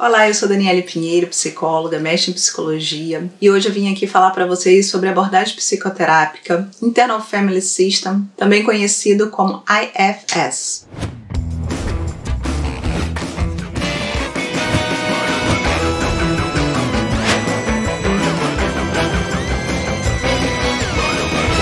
Olá, eu sou Daniele Pinheiro, psicóloga, mestre em psicologia, e hoje eu vim aqui falar para vocês sobre a abordagem psicoterápica Internal Family System, também conhecido como IFS.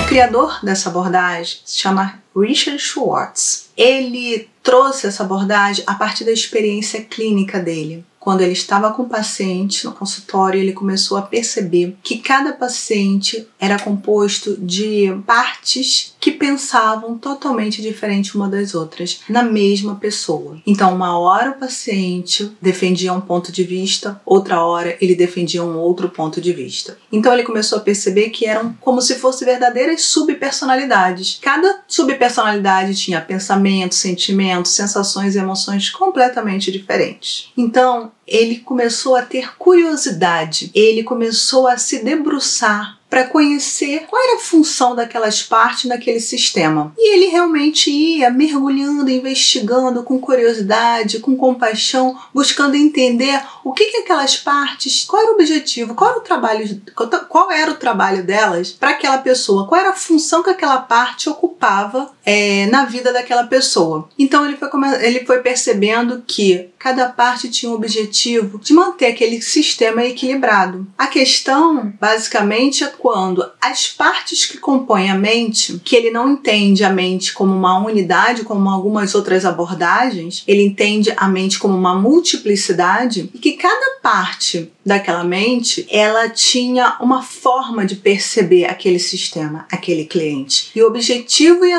O criador dessa abordagem se chama Richard Schwartz. Ele trouxe essa abordagem a partir da experiência clínica dele. Quando ele estava com o paciente no consultório, ele começou a perceber que cada paciente era composto de partes que pensavam totalmente diferente uma das outras, na mesma pessoa. Então, uma hora o paciente defendia um ponto de vista, outra hora ele defendia um outro ponto de vista. Então, ele começou a perceber que eram como se fossem verdadeiras subpersonalidades. Cada subpersonalidade tinha pensamentos, sentimentos, sensações e emoções completamente diferentes. Então, ele começou a ter curiosidade, ele começou a se debruçar para conhecer qual era a função daquelas partes naquele sistema. E ele realmente ia mergulhando, investigando com curiosidade, com compaixão, buscando entender o que aquelas partes, qual era o objetivo, qual era o trabalho delas para aquela pessoa, qual era a função que aquela parte ocupava na vida daquela pessoa. Então ele foi percebendo que cada parte tinha o objetivo de manter aquele sistema equilibrado. A questão, basicamente, é quando as partes que compõem a mente, que ele não entende a mente como uma unidade, como algumas outras abordagens, ele entende a mente como uma multiplicidade, e que cada parte daquela mente, ela tinha uma forma de perceber aquele sistema, aquele cliente. E o objetivo e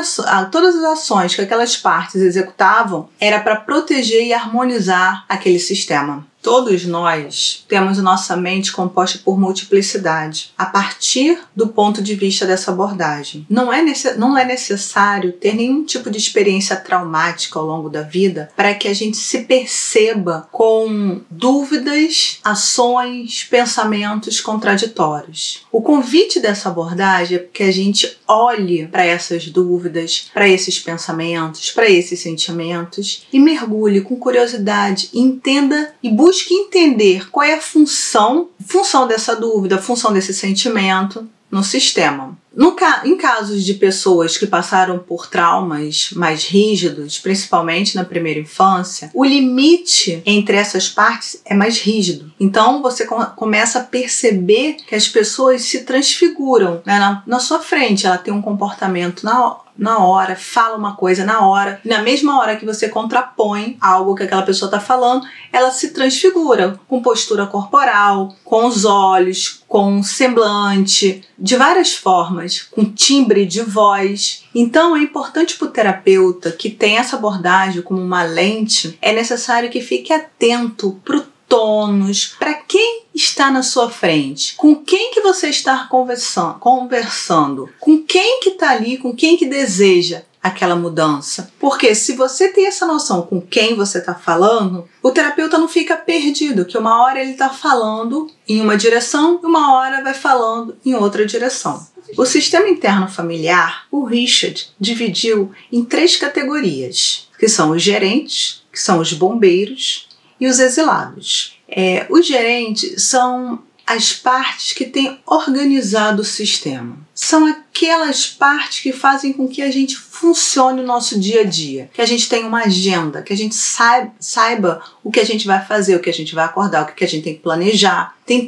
todas as ações que aquelas partes executavam era para proteger e harmonizar aquele sistema. Todos nós temos nossa mente composta por multiplicidade. A partir do ponto de vista dessa abordagem, não é necessário ter nenhum tipo de experiência traumática ao longo da vida para que a gente se perceba com dúvidas, ações, pensamentos contraditórios. O convite dessa abordagem é que a gente olhe para essas dúvidas, para esses pensamentos, para esses sentimentos e mergulhe com curiosidade, entenda e busque entender qual é a função dessa dúvida, a função desse sentimento no sistema. Em casos de pessoas que passaram por traumas mais rígidos, principalmente na primeira infância, o limite entre essas partes é mais rígido. Então você começa a perceber que as pessoas se transfiguram, né? Na sua frente. Ela tem um comportamento na hora, fala uma coisa na hora, e na mesma hora que você contrapõe algo que aquela pessoa está falando, ela se transfigura com postura corporal, com os olhos, com semblante, de várias formas, com timbre de voz. Então é importante para o terapeuta que tem essa abordagem como uma lente, é necessário que fique atento para o tônus, para quem está na sua frente, com quem que você está conversando, com quem que está ali, com quem que deseja aquela mudança. Porque se você tem essa noção com quem você está falando, o terapeuta não fica perdido, que uma hora ele está falando em uma direção e uma hora vai falando em outra direção. O sistema interno familiar, o Richard dividiu em 3 categorias, que são os gerentes, que são os bombeiros e os exilados. Os gerentes são as partes que têm organizado o sistema. São aquelas partes que fazem com que a gente funcione o nosso dia a dia, que a gente tenha uma agenda, que a gente saiba o que a gente vai fazer, o que a gente vai acordar, o que a gente tem que planejar. Tem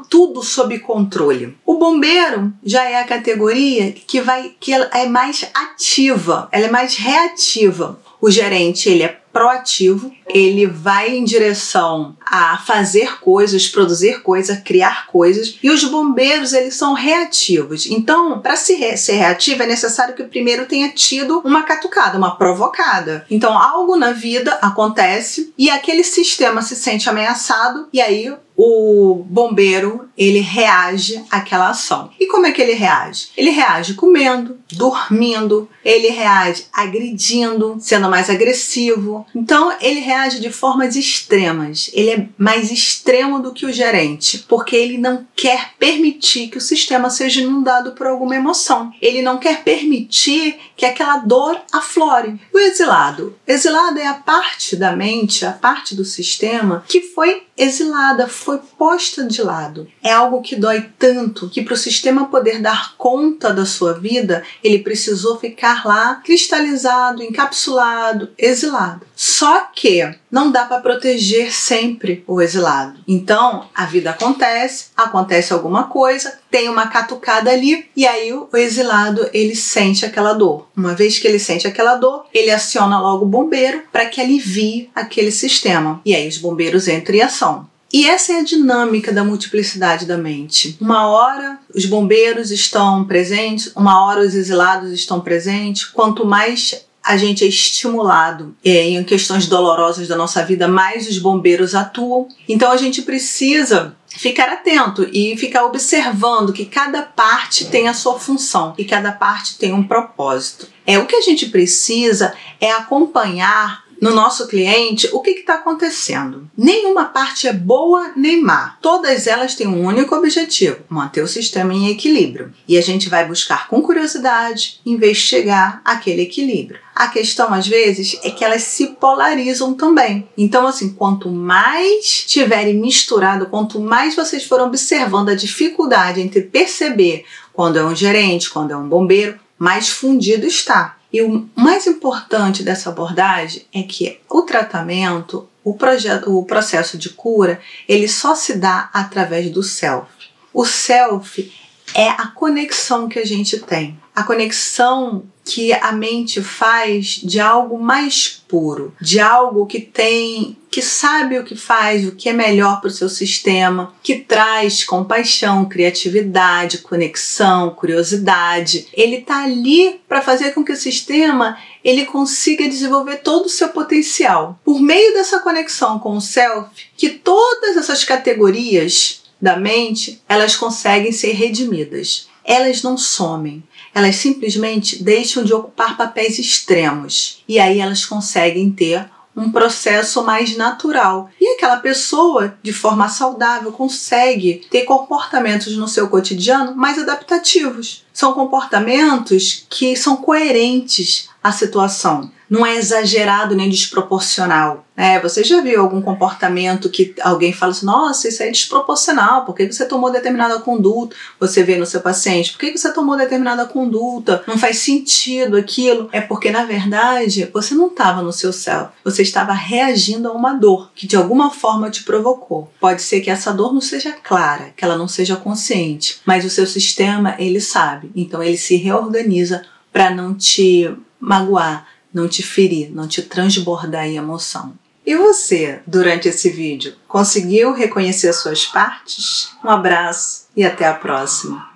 tudo sob controle. O bombeiro já é a categoria que ela é mais ativa, ela é mais reativa. O gerente, ele é proativo, ele vai em direção a fazer coisas, produzir coisas, criar coisas, e os bombeiros, eles são reativos. Então, para ser reativo, é necessário que primeiro tenha tido uma catucada, uma provocada. Então, algo na vida acontece e aquele sistema se sente ameaçado, e aí o bombeiro, ele reage àquela ação. E como é que ele reage? Ele reage comendo, dormindo, ele reage agredindo, sendo mais agressivo. Então, ele reage de formas extremas. Ele é mais extremo do que o gerente, porque ele não quer permitir que o sistema seja inundado por alguma emoção. Ele não quer permitir que aquela dor aflore. O exilado. Exilado é a parte da mente, a parte do sistema que foi exilada, foi posta de lado. É algo que dói tanto que para o sistema poder dar conta da sua vida, ele precisou ficar lá cristalizado, encapsulado, exilado. Só que não dá para proteger sempre o exilado. Então, a vida acontece alguma coisa, tem uma catucada ali, e aí o exilado, ele sente aquela dor. Uma vez que ele sente aquela dor, ele aciona logo o bombeiro para que alivie aquele sistema. E aí os bombeiros entram em ação. E essa é a dinâmica da multiplicidade da mente. Uma hora os bombeiros estão presentes, uma hora os exilados estão presentes. Quanto mais a gente é estimulado em questões dolorosas da nossa vida, mais os bombeiros atuam. Então a gente precisa ficar atento e ficar observando que cada parte tem a sua função e cada parte tem um propósito. O que a gente precisa é acompanhar no nosso cliente o que está acontecendo. Nenhuma parte é boa nem má. Todas elas têm um único objetivo: manter o sistema em equilíbrio. E a gente vai buscar com curiosidade investigar aquele equilíbrio. A questão, às vezes, é que elas se polarizam também. Então, assim, quanto mais tiverem misturado, quanto mais vocês forem observando a dificuldade entre perceber quando é um gerente, quando é um bombeiro, mais fundido está. E o mais importante dessa abordagem é que o tratamento, o processo de cura, ele só se dá através do self. O self é a conexão que a gente tem. A conexão que a mente faz de algo mais puro, de algo que sabe o que faz, o que é melhor para o seu sistema, que traz compaixão, criatividade, conexão, curiosidade. Ele está ali para fazer com que o sistema ele consiga desenvolver todo o seu potencial. Por meio dessa conexão com o self, que todas essas categorias da mente, elas conseguem ser redimidas. Elas não somem. Elas simplesmente deixam de ocupar papéis extremos. E aí elas conseguem ter um processo mais natural. E aquela pessoa, de forma saudável, consegue ter comportamentos no seu cotidiano mais adaptativos. São comportamentos que são coerentes à situação. Não é exagerado nem desproporcional. Você já viu algum comportamento que alguém fala assim: nossa, isso é desproporcional, por que você tomou determinada conduta? Você vê no seu paciente: por que você tomou determinada conduta? Não faz sentido aquilo. É porque, na verdade, você não estava no seu self. Você estava reagindo a uma dor que de alguma forma te provocou. Pode ser que essa dor não seja clara, que ela não seja consciente, mas o seu sistema, ele sabe. Então ele se reorganiza para não te magoar, não te ferir, não te transbordar em emoção. E você, durante esse vídeo, conseguiu reconhecer as suas partes? Um abraço e até a próxima!